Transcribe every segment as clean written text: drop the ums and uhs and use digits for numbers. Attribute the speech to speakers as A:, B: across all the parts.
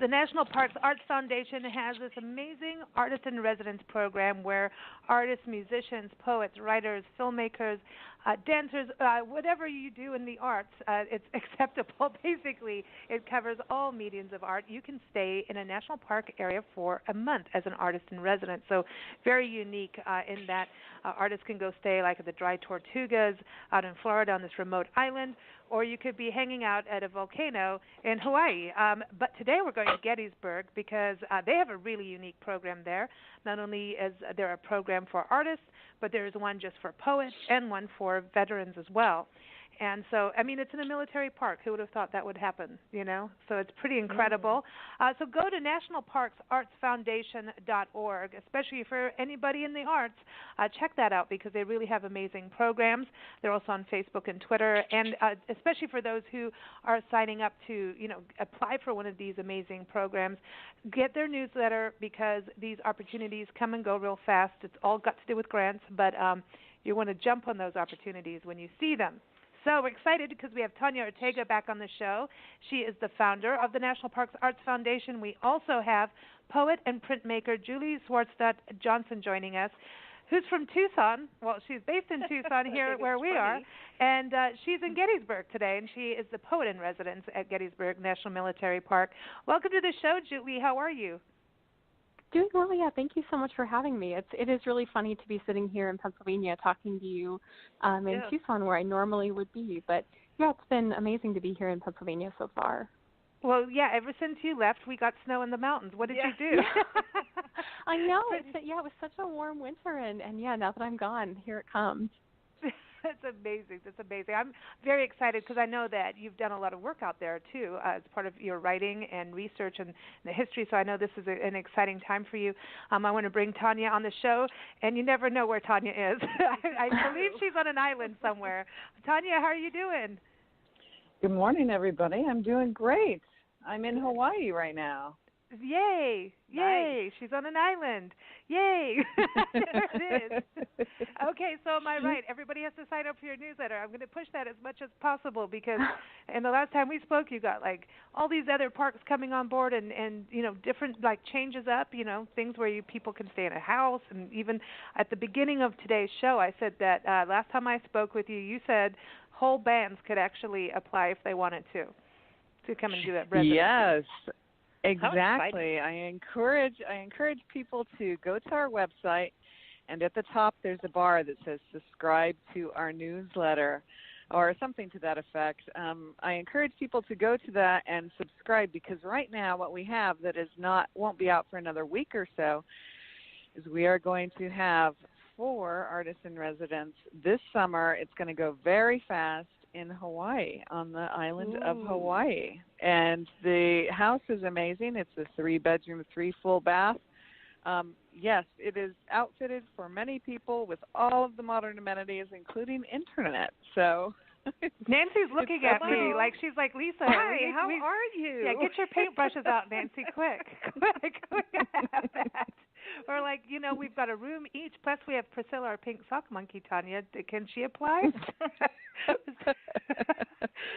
A: National Parks Arts Foundation has this amazing artist in residence program where artists, musicians, poets, writers, filmmakers, dancers, whatever you do in the arts, it's acceptable. Basically, it covers all mediums of art. You can stay in a national park area for a month as an artist in residence. So very unique in that artists can go stay like at the Dry Tortugas out in Florida on this remote island, or you could be hanging out at a volcano in Hawaii. But today we're going to Gettysburg because they have a really unique program there. Not only is there a program for artists, but there is one just for poets and one for veterans as well. And so, I mean, it's in a military park. Who would have thought that would happen, you know? So it's pretty incredible. So go to nationalparksartsfoundation.org, especially for anybody in the arts. Check that out because they really have amazing programs. They're also on Facebook and Twitter, and especially for those who are signing up to, you know, apply for one of these amazing programs, get their newsletter because these opportunities come and go real fast. It's all got to do with grants, but you want to jump on those opportunities when you see them. So we're excited because we have Tanya Ortega back on the show. She is the founder of the National Parks Arts Foundation. We also have poet and printmaker Julie-Swarstad-Johnson joining us, who's from Tucson. Well, she's based in Tucson here where we are, and she's in Gettysburg today, and she is the poet in residence at Gettysburg National Military Park. Welcome to the show, Julie. How are you?
B: Doing well, yeah. Thank you so much for having me. It is really funny to be sitting here in Pennsylvania talking to you in Tucson where I normally would be. But, yeah, it's been amazing to be here in Pennsylvania so far.
A: Well, yeah, ever since you left, we got snow in the mountains. What did you do?
B: I know. It was such a warm winter, and yeah, now that I'm gone, here it comes.
A: That's amazing. That's amazing. I'm very excited because I know that you've done a lot of work out there, too, as part of your writing and research and the history, so I know this is an exciting time for you. I want to bring Tanya on the show, and you never know where Tanya is. I believe she's on an island somewhere. Tanya, how are you doing?
C: Good morning, everybody. I'm doing great. I'm in Hawaii right now.
A: Yay! Yay! Nice. She's on an island. Yay! There it is. Okay, so am I right? Everybody has to sign up for your newsletter. I'm going to push that as much as possible because in the last time we spoke, you got like all these other parks coming on board and you know, different like changes up, you know, things where people can stay in a house. And even at the beginning of today's show, I said that last time I spoke with you, you said whole bands could actually apply if they wanted to come and do that residency.
C: Yes. Exactly. I encourage people to go to our website, and at the top there's a bar that says subscribe to our newsletter or something to that effect. I encourage people to go to that and subscribe because right now what we have that won't be out for another week or so is we are going to have 4 artists in residence this summer. It's going to go very fast in Hawaii, on the island of Hawaii. And the house is amazing. It's a 3-bedroom, 3 full bath. Yes, it is outfitted for many people with all of the modern amenities, including internet. So
A: Nancy's looking at me like she's like, Lisa,
D: hi, how are you?
A: Yeah, get your paintbrushes out, Nancy, quick. Quick, have that. Or like, you know, we've got a room each, plus we have Priscilla, our pink sock monkey, Tanya. Can she apply?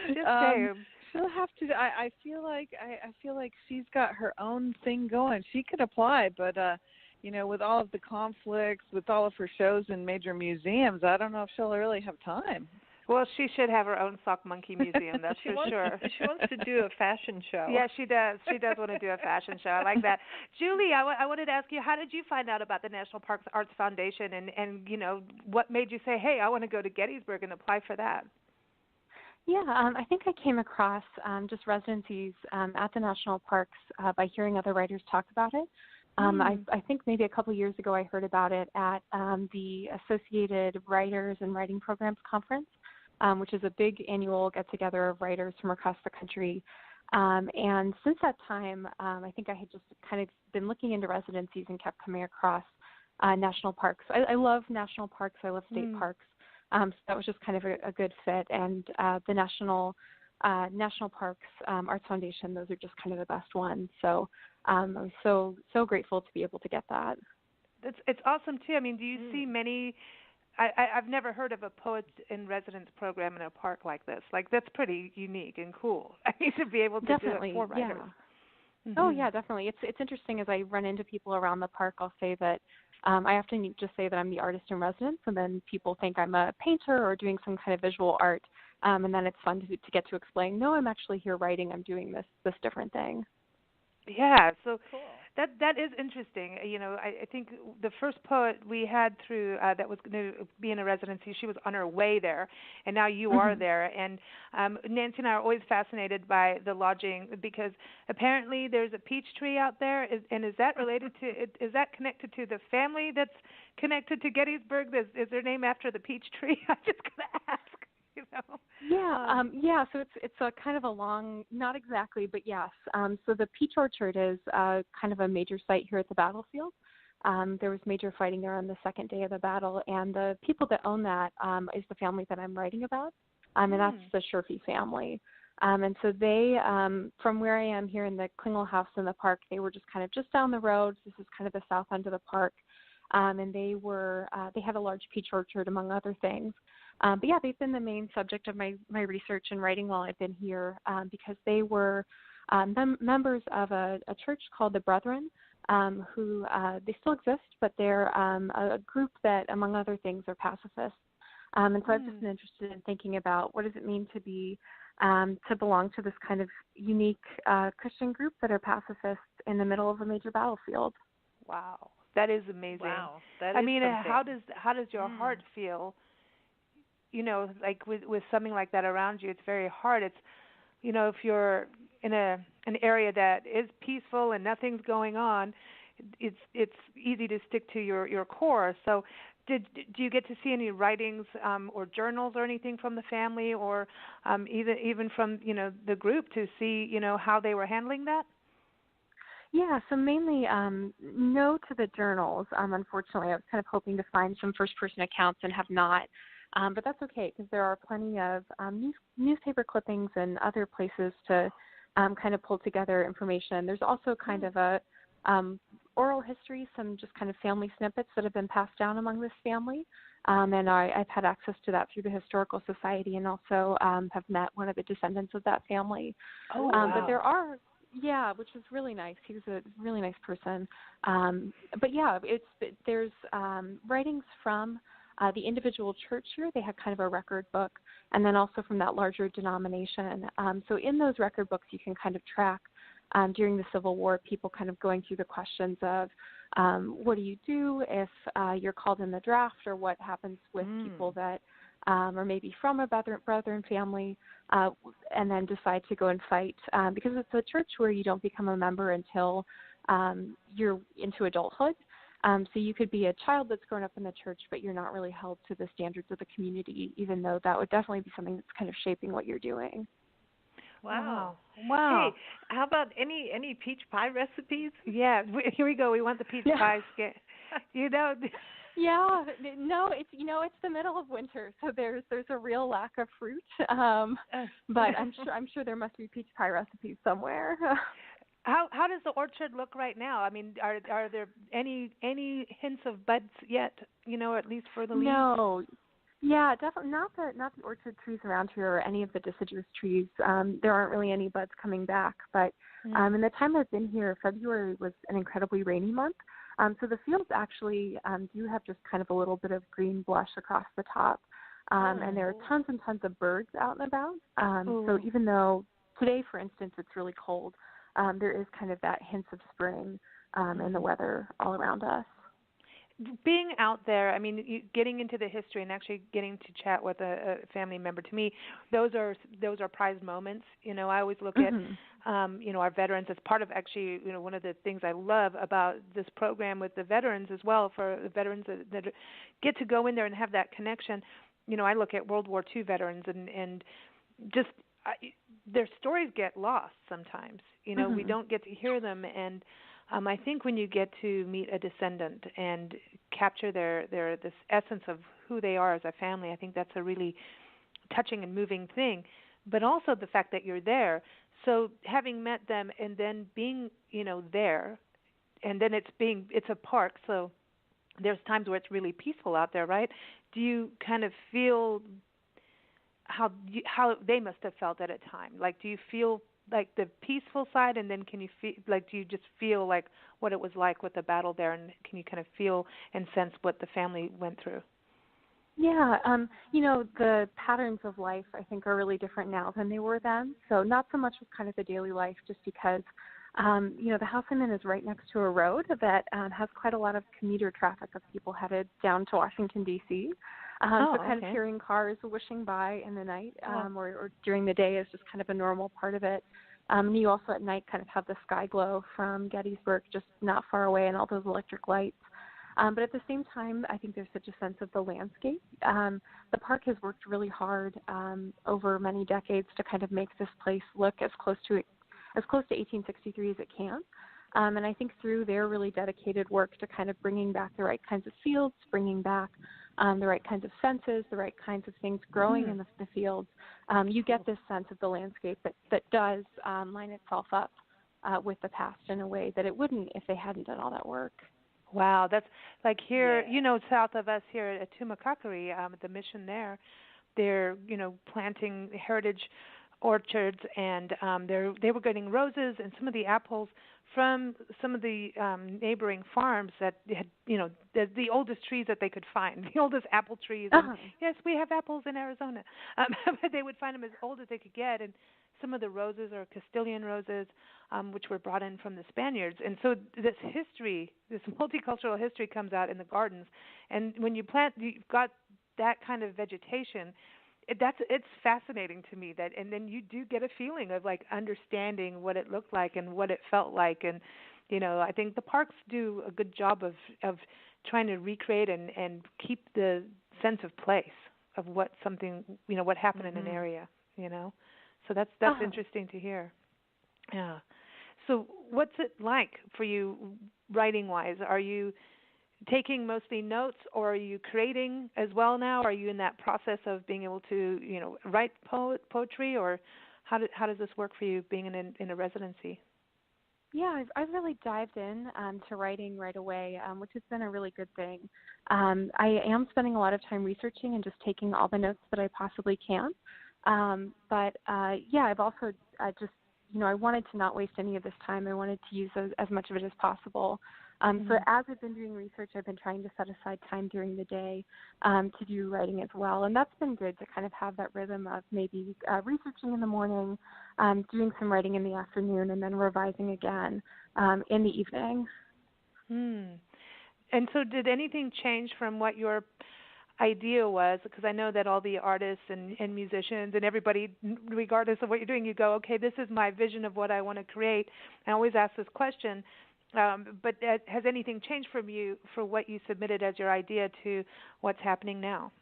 A: Just saying.
C: She'll have to. I feel like she's got her own thing going. She could apply, but you know, with all of the conflicts, with all of her shows in major museums, I don't know if she'll really have time.
A: Well, she should have her own sock monkey museum, that's for sure.
D: She wants to do a fashion show.
A: Yeah, she does. She does want to do a fashion show. I like that. Julie, I wanted to ask you, how did you find out about the National Parks Arts Foundation and you know, what made you say, hey, I want to go to Gettysburg and apply for that?
B: Yeah, I think I came across just residencies at the national parks by hearing other writers talk about it. I think maybe a couple years ago I heard about it at the Associated Writers and Writing Programs Conference, which is a big annual get-together of writers from across the country. And since that time, I think I had just kind of been looking into residencies and kept coming across national parks. I love national parks. I love state parks. So that was just kind of a good fit. And the National Parks Arts Foundation, those are just kind of the best ones. So I was so grateful to be able to get that.
A: It's awesome, too. I mean, do you see many I've never heard of a poet in residence program in a park like this. Like, that's pretty unique and cool. I mean, to be able to
B: Definitely,
A: do it for writers.
B: Oh yeah, definitely. It's interesting as I run into people around the park. I'll say that I often just say that I'm the artist in residence, and then people think I'm a painter or doing some kind of visual art. And then it's fun to get to explain. No, I'm actually here writing. I'm doing this different thing.
A: Yeah, so
D: Cool.
A: that is interesting. I think the first poet we had through that was going to be in a residency, she was on her way there, and now you are there. And Nancy and I are always fascinated by the lodging because apparently there's a peach tree out there. Is that related to? Is that connected to the family that's connected to Gettysburg? Is their name after the peach tree? I just gotta ask.
B: Yeah. So it's a kind of a long, not exactly, but yes. So the Peach Orchard is kind of a major site here at the battlefield. There was major fighting there on the second day of the battle, and the people that own that is the family that I'm writing about, and that's the Sherfy family. And so they, from where I am here in the Klingel House in the park, they were just down the road. This is kind of the south end of the park, and they had a large peach orchard among other things. But yeah, they've been the main subject of my research and writing while I've been here because they were members of a church called the Brethren, who they still exist, but they're a group that, among other things, are pacifists. And so I've just been interested in thinking about what does it mean to belong to this kind of unique Christian group that are pacifists in the middle of a major battlefield.
A: Wow, that is amazing.
D: Wow, that is something.
A: How does your heart feel? Like with something like that around you, it's very hard. It's, if you're in an area that is peaceful and nothing's going on, it's easy to stick to your core. So, do you get to see any writings or journals or anything from the family, or even from the group to see how they were handling that?
B: Yeah, so mainly no to the journals. Unfortunately, I was kind of hoping to find some first-person accounts and have not. But that's okay because there are plenty of newspaper clippings and other places to kind of pull together information. There's also kind of a oral history, some just kind of family snippets that have been passed down among this family. And I've had access to that through the Historical Society and also have met one of the descendants of that family.
A: Oh, wow.
B: But there are, which was really nice. He was a really nice person. But yeah, there's writings from the individual church here. They had kind of a record book, and then also from that larger denomination. So in those record books, you can kind of track during the Civil War, people kind of going through the questions of what do you do if you're called in the draft, or what happens with people that are maybe from a Brethren family and then decide to go and fight, because it's a church where you don't become a member until you're into adulthood. So you could be a child that's grown up in the church, but you're not really held to the standards of the community, even though that would definitely be something that's kind of shaping what you're doing.
A: Wow.
D: Hey, how about any peach pie recipes?
A: Yeah, here we go. We want the peach pie.
B: Yeah, no, it's the middle of winter, so there's a real lack of fruit. But I'm sure there must be peach pie recipes somewhere.
A: How does the orchard look right now? I mean, are there any hints of buds yet? At least for the leaves.
B: No, yeah, definitely not the orchard trees around here or any of the deciduous trees. There aren't really any buds coming back. But in the time I've been here, February was an incredibly rainy month. So the fields actually do have just kind of a little bit of green blush across the top, and there are tons and tons of birds out and about. So even though today, for instance, it's really cold. There is kind of that hints of spring in the weather all around us.
A: Being out there, I mean, getting into the history and actually getting to chat with a family member, to me, those are prized moments. I always look at, our veterans as part of actually, one of the things I love about this program with the veterans as well, for the veterans that get to go in there and have that connection. I look at World War II veterans and just their stories get lost sometimes. We don't get to hear them, and I think when you get to meet a descendant and capture their this essence of who they are as a family, I think that's a really touching and moving thing. But also the fact that you're there. So having met them and then being, there, and then it's a park, so there's times where it's really peaceful out there, right? Do you kind of feel how they must have felt at a time? Like, do you feel like the peaceful side, and then can you feel like, do you just feel like what it was like with the battle there, and can you kind of feel and sense what the family went through?
B: Yeah, the patterns of life I think are really different now than they were then. So not so much with kind of the daily life, just because the house I'm in is right next to a road that has quite a lot of commuter traffic of people headed down to Washington, D.C. So kind of hearing cars whooshing by in the night or during the day is just kind of a normal part of it. And you also at night kind of have the sky glow from Gettysburg just not far away and all those electric lights. But at the same time, I think there's such a sense of the landscape. The park has worked really hard over many decades to kind of make this place look as close to 1863 as it can. And I think through their really dedicated work to kind of bringing back the right kinds of fields, bringing back the right kinds of fences, the right kinds of things growing in the fields, you get this sense of the landscape that does line itself up with the past in a way that it wouldn't if they hadn't done all that work.
A: Wow, that's like here, south of us here at Tumacacari, at the mission there, they're, planting heritage orchards, and they were getting roses and some of the apples from some of the neighboring farms that had, the oldest trees that they could find, the oldest apple trees. And yes, we have apples in Arizona. But they would find them as old as they could get, and some of the roses are Castilian roses, which were brought in from the Spaniards. And so this history, this multicultural history comes out in the gardens. And when you plant, you've got that kind of vegetation. It's fascinating to me that, and then you do get a feeling of like understanding what it looked like and what it felt like. And, I think the parks do a good job of trying to recreate and keep the sense of place of what something, what happened in an area, So that's interesting to hear. Yeah. So what's it like for you writing-wise? Are you taking mostly notes, or are you creating as well now? Are you in that process of being able to, write poetry, or how does this work for you being in a residency?
B: Yeah, I've really dived in to writing right away, which has been a really good thing. I am spending a lot of time researching and just taking all the notes that I possibly can. But I've also just, I wanted to not waste any of this time. I wanted to use as much of it as possible. So as I've been doing research, I've been trying to set aside time during the day to do writing as well. And that's been good to kind of have that rhythm of maybe researching in the morning, doing some writing in the afternoon, and then revising again in the evening.
A: And so did anything change from what your idea was? Because I know that all the artists and musicians and everybody, regardless of what you're doing, you go, okay, this is my vision of what I want to create. I always ask this question. But has anything changed from you for what you submitted as your idea to what's happening now?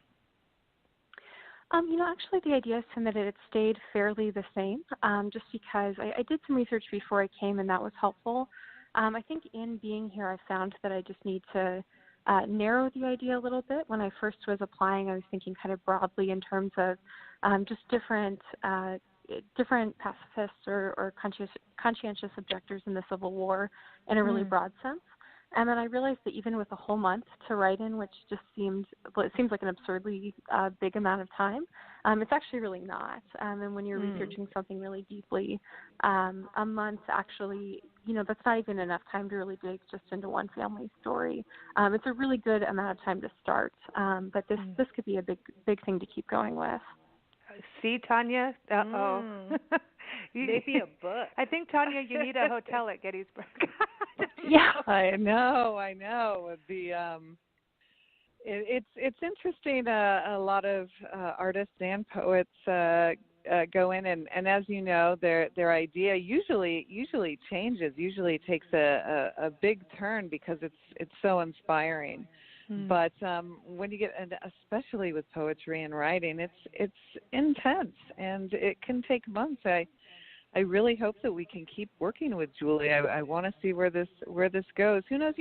B: Actually the idea submitted, it stayed fairly the same, just because I did some research before I came, and that was helpful. I think in being here I found that I just need to narrow the idea a little bit. When I first was applying, I was thinking kind of broadly in terms of just different pacifists or conscientious objectors in the Civil War in a really broad sense. And then I realized that even with a whole month to write in, which just seems like an absurdly big amount of time, it's actually really not. And when you're researching something really deeply, a month actually, that's not even enough time to really dig just into one family story. It's a really good amount of time to start, but this could be a big thing to keep going with.
A: See, Tanya?
D: Maybe a book.
A: I think, Tanya, you need a hotel at Gettysburg.
B: Yeah,
C: I know. It's interesting. A lot of artists and poets go in, and as you know, their idea usually changes. Usually takes a big turn because it's so inspiring. But when you get, and especially with poetry and writing, it's intense, and it can take months. I really hope that we can keep working with Julie. I want to see where this goes. Who knows?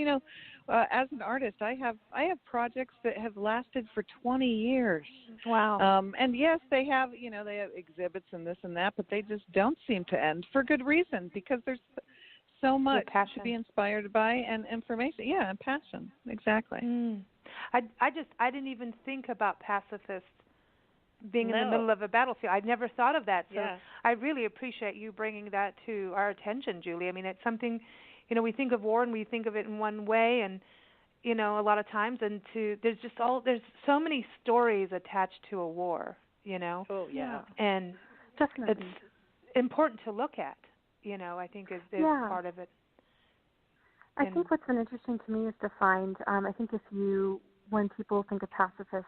C: As an artist, I have projects that have lasted for 20 years.
A: Wow.
C: And yes, they have exhibits and this and that, but they just don't seem to end for good reason, because there's so much to be inspired by and information. Yeah, and passion. Exactly.
A: I didn't even think about pacifists being in the middle of a battlefield. I'd never thought of that. So
D: yeah.
A: I really appreciate you bringing that to our attention, Julie. I mean, it's something, we think of war and we think of it in one way, and a lot of times, and there's so many stories attached to a war,
D: Oh, yeah.
A: and
B: definitely.
A: it's important to look at, I think is part of it.
B: I think what's been interesting to me is to find, I think when people think of pacifists,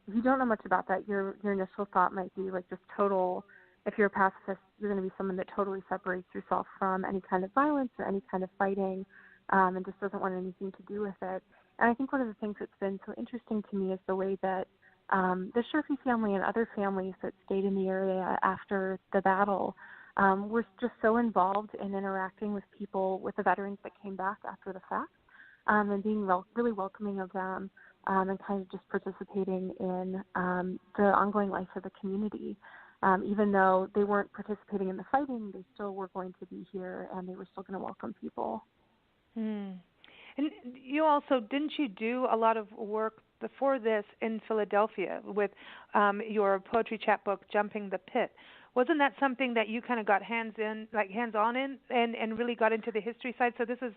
B: if you don't know much about that, your initial thought might be like just total, if you're a pacifist, you're going to be someone that totally separates yourself from any kind of violence or any kind of fighting, and just doesn't want anything to do with it. And I think one of the things that's been so interesting to me is the way that the Sherfy family and other families that stayed in the area after the battle were just so involved in interacting with people, with the veterans that came back after the fact, and being really welcoming of them, and kind of just participating in the ongoing life of the community. Even though they weren't participating in the fighting, they still were going to be here, and they were still going to welcome people.
A: And you also, didn't you do a lot of work before this in Philadelphia with your poetry chapbook, Jumping the Pit? Wasn't that something that you kind of got hands-on in and really got into the history side? So this is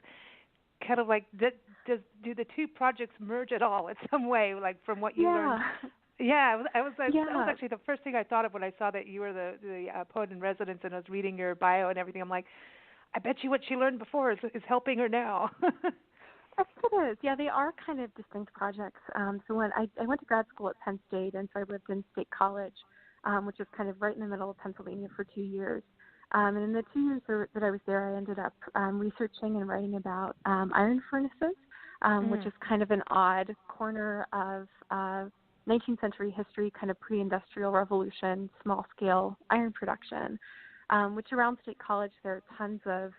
A: kind of like, do the two projects merge at all in some way, like from what you learned? Yeah, that was actually the first thing I thought of when I saw that you were the poet in residence, and I was reading your bio and everything. I'm like, I bet you what she learned before is helping her now.
B: I think it is. Yeah, they are kind of distinct projects. So when I went to grad school at Penn State, and so I lived in State College, which is kind of right in the middle of Pennsylvania, for 2 years. And in the 2 years that I was there, I ended up researching and writing about iron furnaces, which is kind of an odd corner of 19th century history, kind of pre-industrial revolution, small-scale iron production, which around State College there are tons of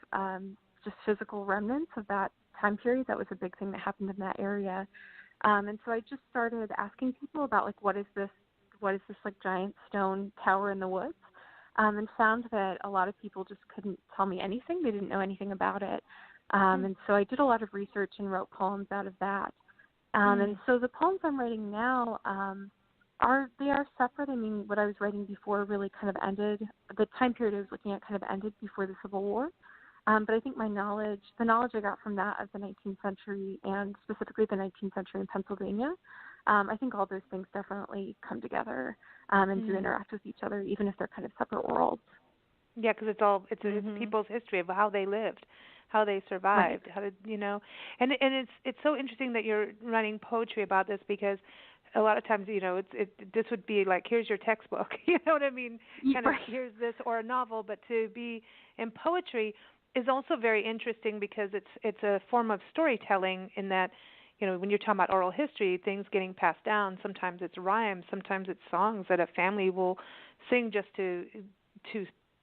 B: just physical remnants of that time period. That was a big thing that happened in that area. And so I just started asking people about, like, what is this like giant stone tower in the woods? And found that a lot of people just couldn't tell me anything. They didn't know anything about it. And so I did a lot of research and wrote poems out of that. And so the poems I'm writing now are separate. I mean, what I was writing before really kind of ended. The time period I was looking at kind of ended before the Civil War. But I think the knowledge I got from that of the 19th century, and specifically the 19th century in Pennsylvania, I think all those things definitely come together and do interact with each other, even if they're kind of separate worlds.
A: Yeah, because it's people's history of how they lived, how they survived, how did and it's so interesting that you're writing poetry about this, because a lot of times this would be like, here's your textbook, you know what I mean? Kind of here's this, or a novel, but to be in poetry is also very interesting because it's a form of storytelling in that, when you're talking about oral history, things getting passed down, sometimes it's rhymes, sometimes it's songs that a family will sing just to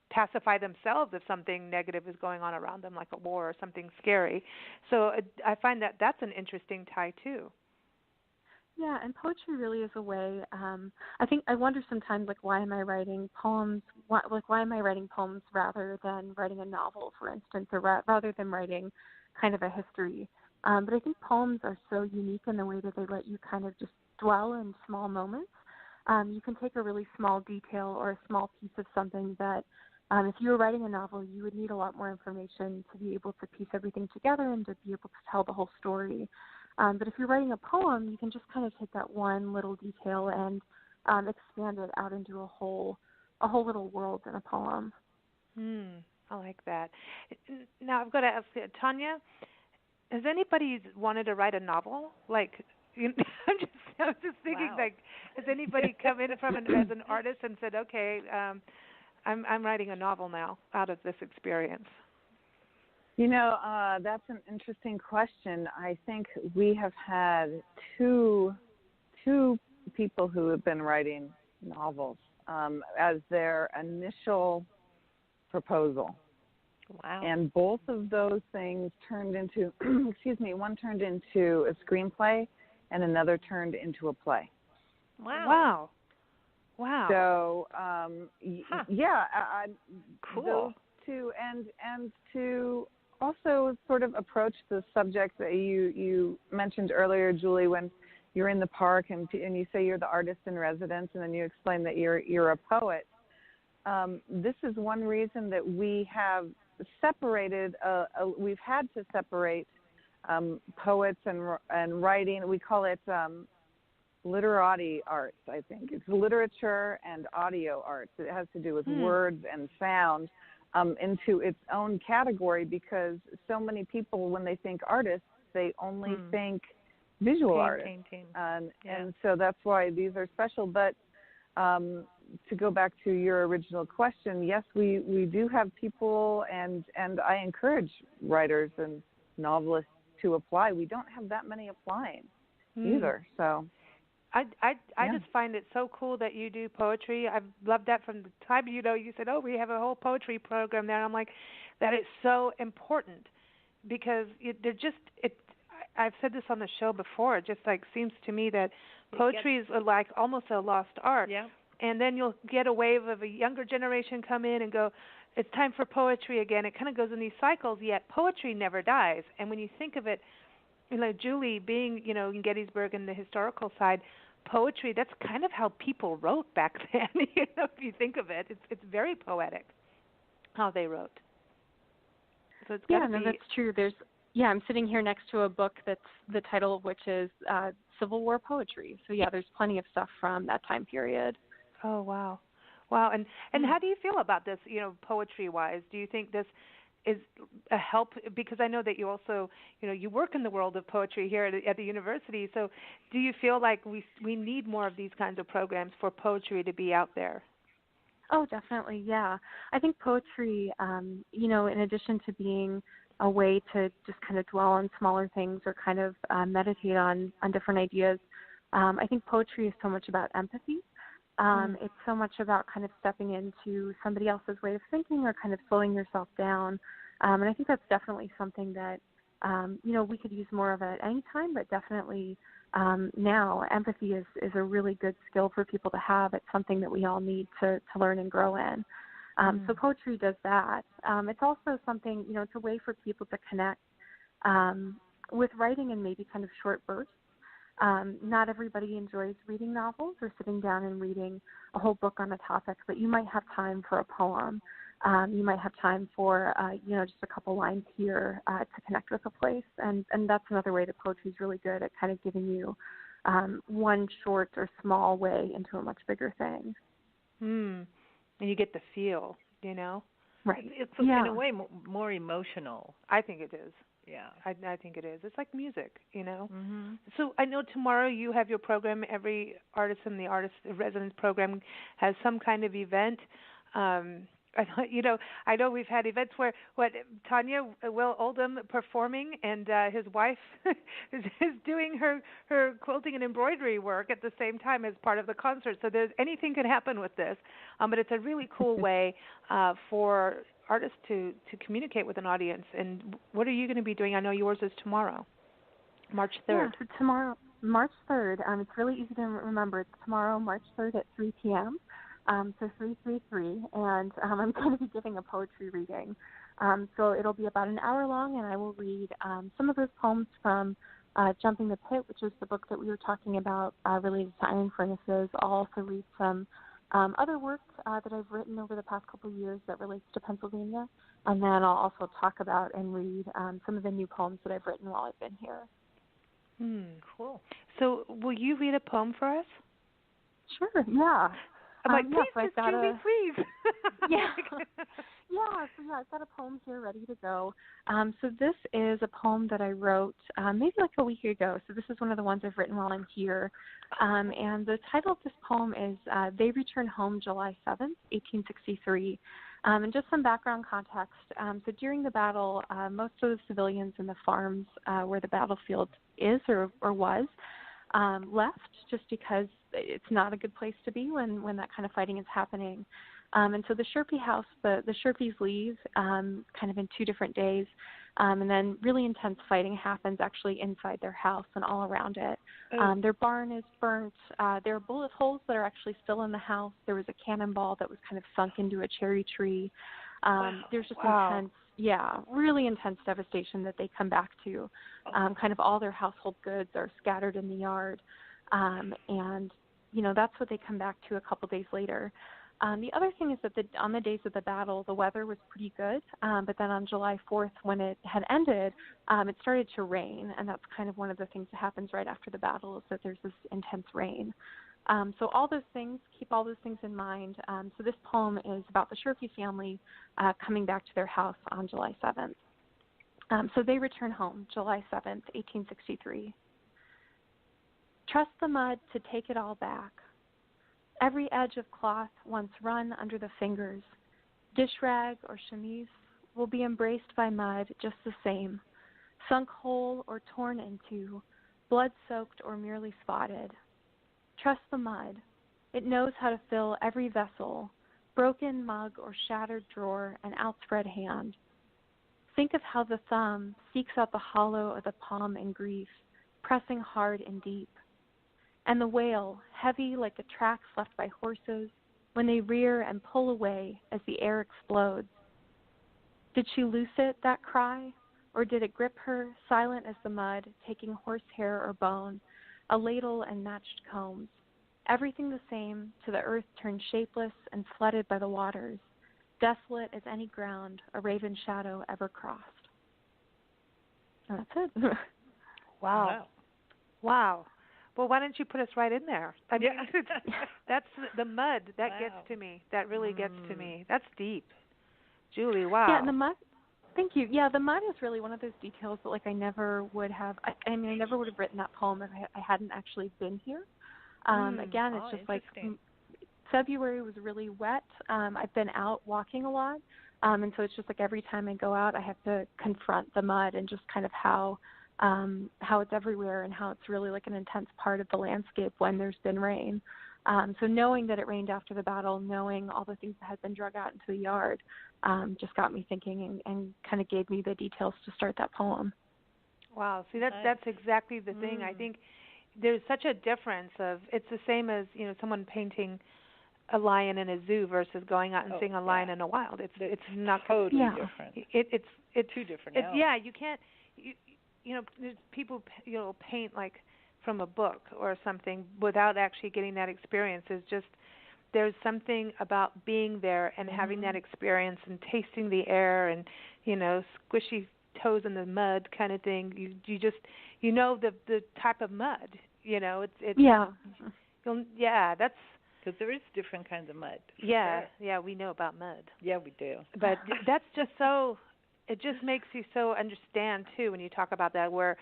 A: pacify themselves if something negative is going on around them, like a war or something scary. So I find that that's an interesting tie too.
B: Yeah, and poetry really is a way. I wonder sometimes, like, why am I writing poems? Why am I writing poems rather than writing a novel, for instance, or rather than writing kind of a history? But I think poems are so unique in the way that they let you kind of just dwell in small moments. You can take a really small detail or a small piece of something that, if you were writing a novel, you would need a lot more information to be able to piece everything together and to be able to tell the whole story. But if you're writing a poem, you can just kind of take that one little detail and expand it out into a whole little world in a poem.
A: I like that. Now I've got to ask you, Tanya, has anybody wanted to write a novel? Like, I was just thinking, like, has anybody come in as an artist and said, okay, I'm writing a novel now out of this experience?
C: That's an interesting question. I think we have had two people who have been writing novels as their initial proposal.
D: Wow.
C: And both of those things turned into, one turned into a screenplay and another turned into a play.
D: Wow.
C: So,
D: cool.
C: Those two, and to also sort of approach the subject that you mentioned earlier, Julie, when you're in the park and you say you're the artist in residence, and then you explain that you're a poet. This is one reason that we have separated. We've had to separate poets and writing. We call it literati arts. I think it's literature and audio arts. It has to do with words and sound into its own category, because so many people, when they think artists, they only think visual artists, and so that's why these are special. But to go back to your original question, yes, we do have people, and I encourage writers and novelists to apply. We don't have that many applying either, so.
A: I just find it so cool that you do poetry. I've loved that from the time, you said, oh, we have a whole poetry program there. And I'm like, that is so important, because I've said this on the show before. It just seems to me that poetry is like almost a lost art.
D: Yeah.
A: And then you'll get a wave of a younger generation come in and go, it's time for poetry again. It kind of goes in these cycles, yet poetry never dies. And when you think of it, Julie being, in Gettysburg and the historical side, poetry, that's kind of how people wrote back then. If you think of it, it's very poetic how they wrote. So it's
B: that's true. I'm sitting here next to a book that's the title of which is Civil War Poetry. So there's plenty of stuff from that time period.
A: Oh, wow. And how do you feel about this, poetry-wise? Do you think this is a help? Because I know that you also, you work in the world of poetry here at the university. So do you feel like we need more of these kinds of programs for poetry to be out there?
B: Oh, definitely, yeah. I think poetry, in addition to being a way to just kind of dwell on smaller things or kind of meditate on different ideas, I think poetry is so much about empathy. It's so much about kind of stepping into somebody else's way of thinking or kind of slowing yourself down. And I think that's definitely something that, we could use more of at any time, but definitely now empathy is a really good skill for people to have. It's something that we all need to learn and grow in. So poetry does that. It's also something, it's a way for people to connect with writing in maybe kind of short bursts. Not everybody enjoys reading novels or sitting down and reading a whole book on a topic, but you might have time for a poem. You might have time for, just a couple lines here to connect with a place. And that's another way that poetry is really good at kind of giving you one short or small way into a much bigger thing.
A: And you get the feel,
B: Right.
D: It's in a way more emotional.
A: I think it is.
D: Yeah.
A: I think it is. It's like music,
D: Mm-hmm.
A: So I know tomorrow you have your program. Every artist in the Artist Residence program has some kind of event. I know we've had events where Tanya Will Oldham performing, and his wife is doing her quilting and embroidery work at the same time as part of the concert. So anything could happen with this, but it's a really cool way for artists to communicate with an audience. And what are you going to be doing? I know yours is tomorrow, March 3rd.
B: Yeah, so tomorrow, March 3rd. It's really easy to remember. It's tomorrow, March 3rd at 3 p.m. So 333, and I'm going to be giving a poetry reading. So it'll be about an hour long, and I will read some of those poems from Jumping the Pit, which is the book that we were talking about related to iron furnaces. I'll also read some other work that I've written over the past couple of years that relates to Pennsylvania, and then I'll also talk about and read some of the new poems that I've written while I've been here.
D: Cool.
A: So will you read a poem for us?
B: Sure, yeah.
A: I'm like, please,
B: yes,
A: Julie, please.
B: Yeah. So I've got a poem here ready to go. So this is a poem that I wrote maybe like a week ago. So this is one of the ones I've written while I'm here. And the title of this poem is They Return Home July 7th, 1863. And just some background context. So during the battle, most of the civilians in the farms where the battlefield is or was left just because it's not a good place to be when that kind of fighting is happening. And so the Sherpy house, the Sherpies leave kind of in 2 different days, and then really intense fighting happens actually inside their house and all around it. Their barn is burnt. There are bullet holes that are actually still in the house. There was a cannonball that was kind of sunk into a cherry tree. There's just intense really intense devastation that they come back to. Kind of all their household goods are scattered in the yard. And, that's what they come back to a couple days later. The other thing is that on the days of the battle, the weather was pretty good, but then on July 4th, when it had ended, it started to rain, and that's kind of one of the things that happens right after the battle is that there's this intense rain. So all those things, keep all those things in mind. So this poem is about the Shirky family coming back to their house on July 7th. So they return home, July 7th, 1863. Trust the mud to take it all back. Every edge of cloth once run under the fingers, dish rag or chemise, will be embraced by mud just the same, sunk whole or torn into, blood-soaked or merely spotted. Trust the mud. It knows how to fill every vessel, broken mug or shattered drawer and outspread hand. Think of how the thumb seeks out the hollow of the palm in grief, pressing hard and deep. And the wail, heavy like the tracks left by horses, when they rear and pull away as the air explodes. Did she loose it, that cry, or did it grip her, silent as the mud, taking horsehair or bone, a ladle and matched combs, everything the same, to the earth turned shapeless and flooded by the waters, desolate as any ground a raven shadow ever crossed. And that's it.
A: Wow. Well, why don't you put us right in there? I mean, that's the mud. That gets to me. That really gets to me. That's deep. Julie, wow.
B: Yeah, and the mud, thank you. Yeah, the mud is really one of those details that, I never would have, I never would have written that poem if I hadn't actually been here. Again, it's just February was really wet. I've been out walking a lot. And so it's just every time I go out, I have to confront the mud and just kind of how it's everywhere and how it's really an intense part of the landscape when there's been rain. So knowing that it rained after the battle, knowing all the things that had been drug out into the yard, just got me thinking and kind of gave me the details to start that poem.
A: Wow. See, that's exactly the thing. I think there's such a difference it's the same as, someone painting a lion in a zoo versus going out and seeing a lion in a wild. It's not
D: totally different.
A: It's
D: two different.
A: You can't. There's people paint from a book or something without actually getting that experience. There's something about being there and having that experience and tasting the air and squishy toes in the mud kind of thing. You just the type of mud. It's that's.
D: Because there is different kinds of mud.
A: Yeah, we know about mud.
D: Yeah, we do.
A: But that's just so. It just makes you so understand too when you talk about that, where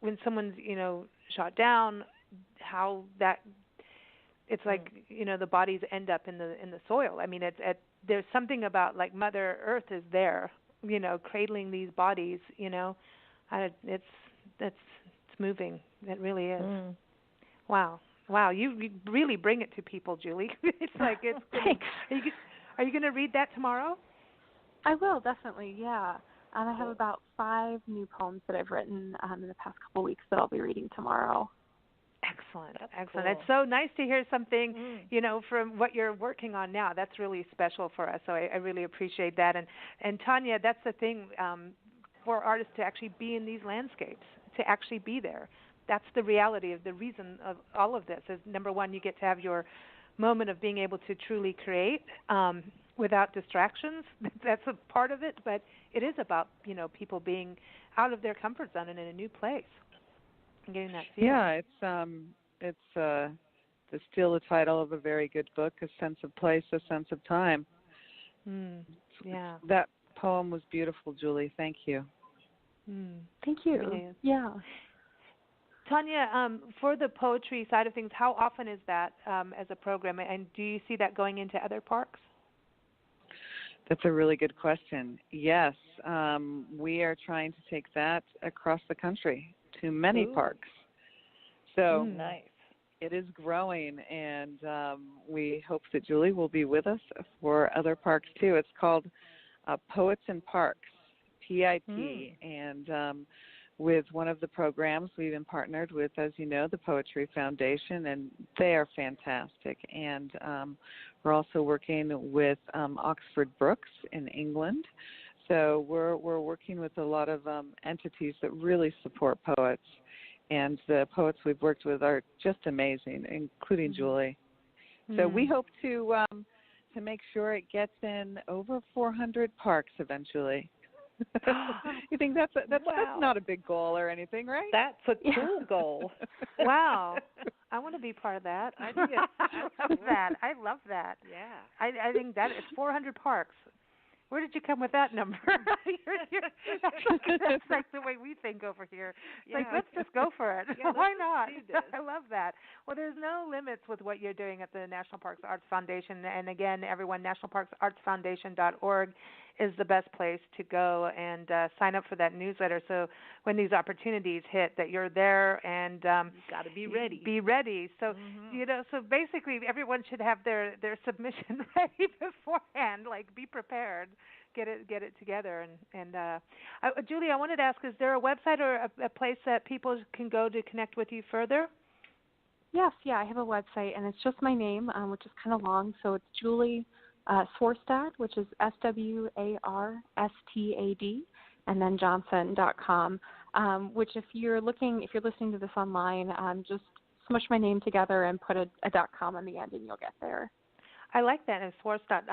A: when someone's shot down, how that it's the bodies end up in the soil. I mean, there's something about Mother Earth is there, cradling these bodies. It's moving. It really is. Wow, you really bring it to people, Julie. It's
B: Thanks.
A: Are you going to read that tomorrow?
B: I will, definitely, yeah. I have about 5 new poems that I've written in the past couple weeks that I'll be reading tomorrow.
A: Excellent.
D: Cool.
A: It's so nice to hear something, from what you're working on now. That's really special for us, so I really appreciate that. And Tanya, that's the thing for artists to actually be in these landscapes, to actually be there. That's the reality of the reason of all of this is, number one, you get to have your moment of being able to truly create without distractions. That's a part of it, but it is about, people being out of their comfort zone and in a new place and getting that feeling.
C: Yeah, it's still the title of a very good book, A Sense of Place, A Sense of Time.
A: Yeah.
C: That poem was beautiful, Julie. Thank you.
B: Thank you. Yeah.
A: Tanya, for the poetry side of things, how often is that as a program, and do you see that going into other parks?
C: That's a really good question. Yes, we are trying to take that across the country to many parks. So
D: nice.
C: It is growing, and we hope that Julie will be with us for other parks too. It's called Poets in Parks, PIT, and with one of the programs we've been partnered with, as you know, the Poetry Foundation, and they are fantastic. And we're also working with Oxford Brooks in England. So we're working with a lot of entities that really support poets, and the poets we've worked with are just amazing, including Julie. So we hope to make sure it gets in over 400 parks eventually. You think that's not a big goal or anything, right?
D: That's a cool goal.
A: Wow. I want to be part of that.
D: I do.
A: I love that.
D: Yeah.
A: I think that it's 400 parks. Where did you come with that number? That's like the way we think over here. It's like, let's just go for it.
D: Yeah,
A: why not?
D: I
A: love that. Well, there's no limits with what you're doing at the National Parks Arts Foundation. And again, everyone, nationalparksartsfoundation.org is the best place to go and sign up for that newsletter. So when these opportunities hit, that you're there and
D: you've got to be ready.
A: Be ready. So so basically, everyone should have their submission ready beforehand. Like, be prepared, get it together. And Julie, I wanted to ask: is there a website or a place that people can go to connect with you further?
B: Yes, I have a website, and it's just my name, which is kind of long. So it's Julie Swarstad, which is SWARSTAD, and then Johnson.com. Which, if you're listening to this online, just smush my name together and put a .com on the end, and you'll get there.
A: I like that. It's Swarstad.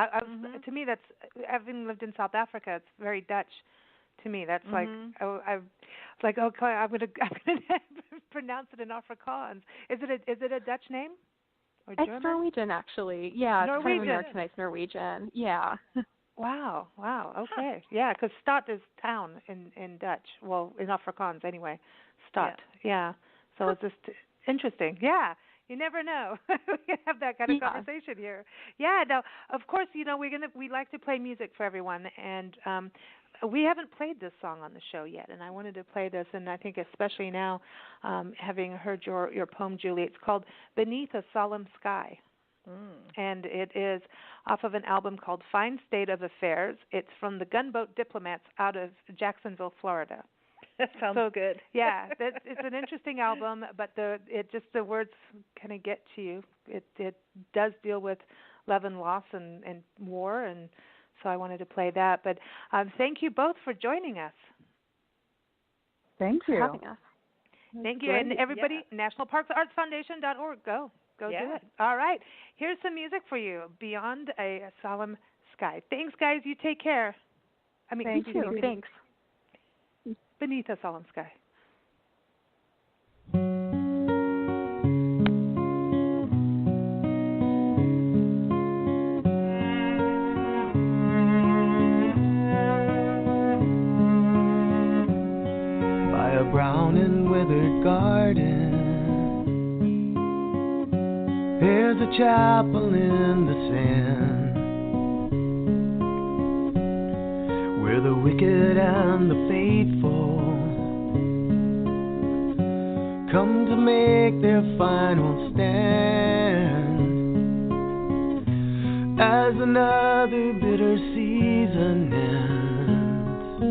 A: To me, that's, having lived in South Africa, it's very Dutch. To me, that's like, I'm gonna pronounce it in Afrikaans. Is it a Dutch name? Or German?
B: It's Norwegian, actually. Yeah,
A: Norwegian.
B: It's kind of Americanized Norwegian. Yeah.
A: Wow. Okay. Yeah, because stad is town in Dutch. Well, in Afrikaans anyway. Stad. Yeah. So it's just interesting. Yeah. You never know. We can have that kind of conversation here. Yeah. Now, of course, we like to play music for everyone, and we haven't played this song on the show yet, and I wanted to play this, and I think especially now, having heard your poem, Julie, it's called "Beneath a Solemn Sky." And it is off of an album called Fine State of Affairs. It's from the Gunboat Diplomats out of Jacksonville, Florida.
D: That sounds good.
A: Yeah, it's an interesting album, but the words kind of get to you. It does deal with love and loss and war, and so I wanted to play that. But thank you both for joining us.
C: Thank you.
B: For having us.
A: Thank you. And everybody, nationalparksartsfoundation.org. Go do it. All right. Here's some music for you, Beyond a Solemn Sky. Thanks, guys. You take care.
B: Thank you. Thanks.
A: Beneath a Solemn Sky.
E: By a brown and withered garden, there's a chapel in the sand, where the wicked and the faithful come to make their final stand. As another bitter season ends,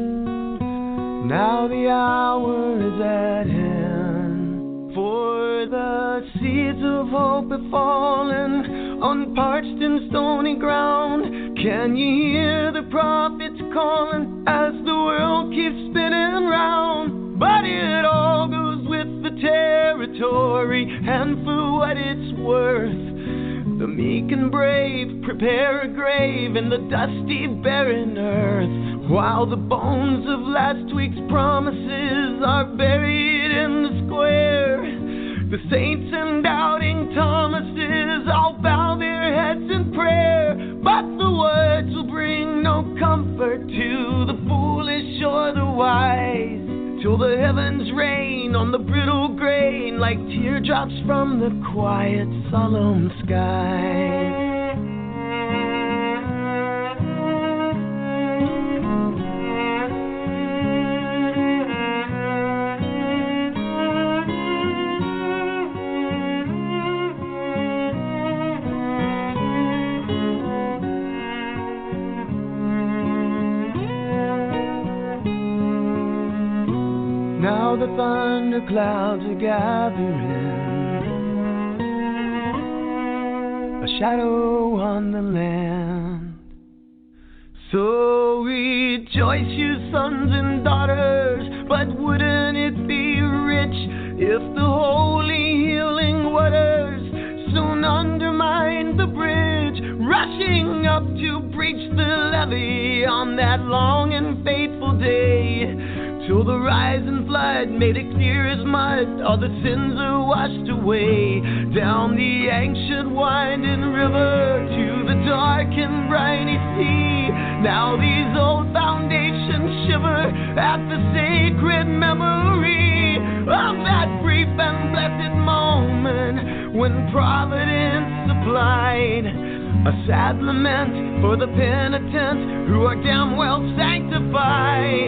E: now the hour is at hand, for the seeds of hope have fallen on parched and stony ground. Can you hear the prophets calling as the world keeps spinning round? But it all goes with the territory, and for what it's worth, the meek and brave prepare a grave in the dusty, barren earth, while the bones of last week's promises are buried in the square. The saints and doubting Thomases all bow their heads in prayer, but the words will bring no comfort to the foolish or the wise, till the heavens rain on the brittle grain like teardrops from the quiet, solemn sky. Now the thunder clouds are gathering, a shadow on the land. So rejoice, you sons and daughters, but wouldn't it be rich if the holy healing waters soon undermined the bridge, rushing up to breach the levee on that long and fateful day, till the rising flood made it clear as mud, all the sins are washed away, down the ancient winding river to the dark and briny sea. Now these old foundations shiver at the sacred memory of that brief and blessed moment when Providence supplied a sad lament for the penitent who are damn well sanctified.